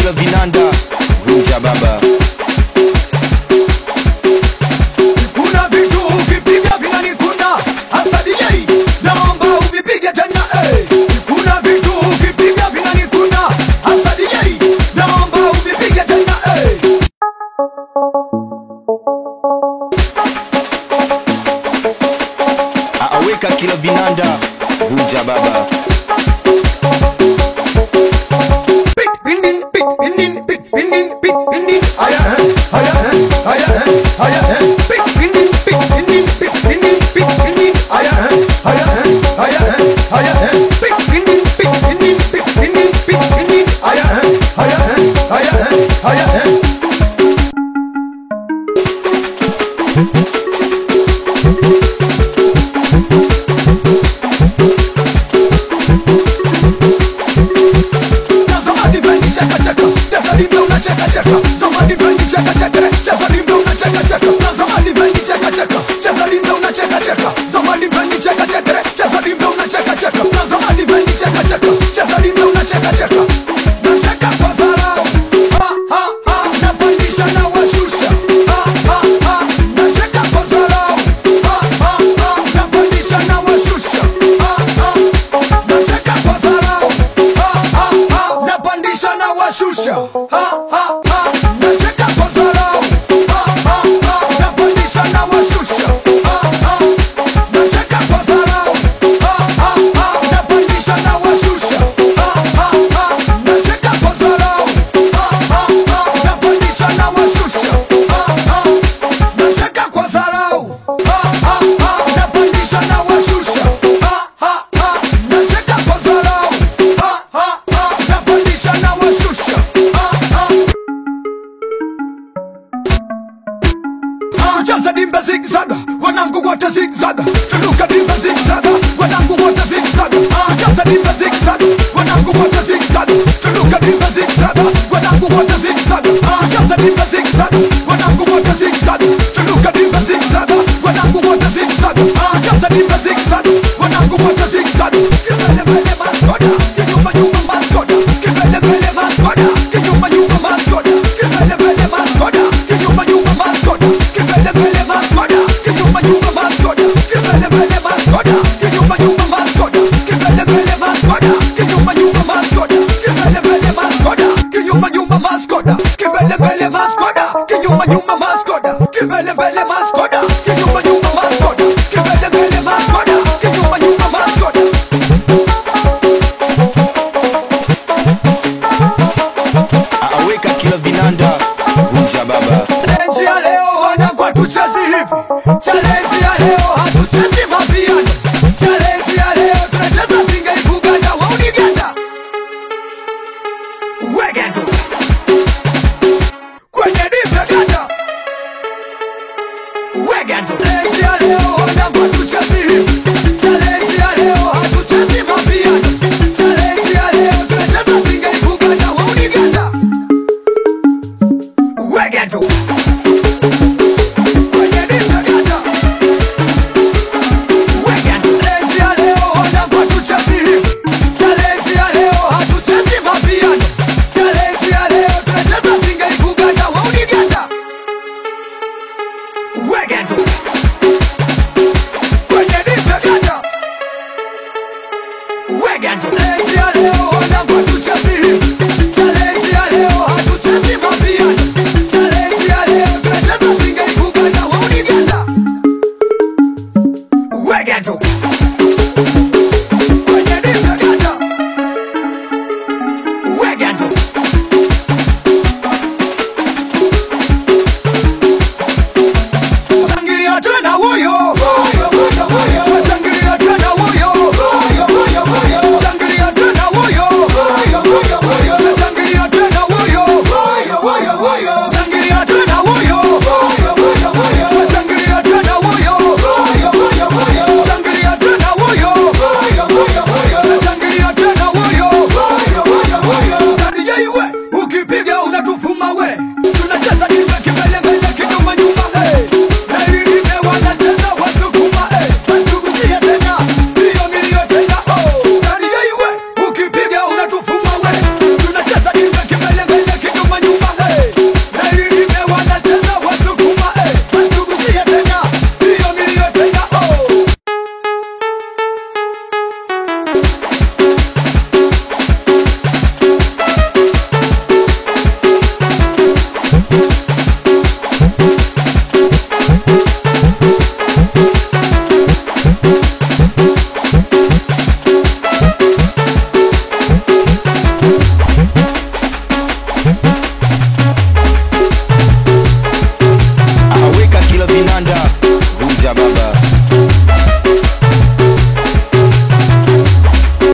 kila vinanda, vunja baba. Kuna vitu ukipiga vinanikuna, hasa DJ naomba uvipige tena. Kuna vitu ukipiga vinanikuna, hasa DJ naomba uvipige tena. Aweka kila vinanda, vunja baba. Tucheza dimba zigzaga, wanangu wote zigzaga. Tuluka dimba zigzaga, wanangu wote zigzaga. Tucheza dimba zigzaga, wanangu wote zigzaga. Tuluka dimba zigzaga, wanangu wote zigzaga. Tucheza dimba zigzaga, wanangu wote zigzaga. Tuluka dimba zigzaga, wanangu wote zigzaga. Tucheza dimba zigzaga, wanangu wote zigzaga. Kibele bele maskoda, kinyuma nyuma maskoda. Kibele bele maskoda, kinyuma nyuma maskoda. Kibele bele maskoda, kinyuma nyuma maskoda. Kibele bele maskoda, kinyuma nyuma maskoda. Kibele bele maskoda, kinyuma nyuma maskoda. Kibele bele maskoda, kinyuma nyuma maskoda. Kibele bele maskoda, kinyuma nyuma maskoda. Kibele bele maskoda, kinyuma nyuma maskoda.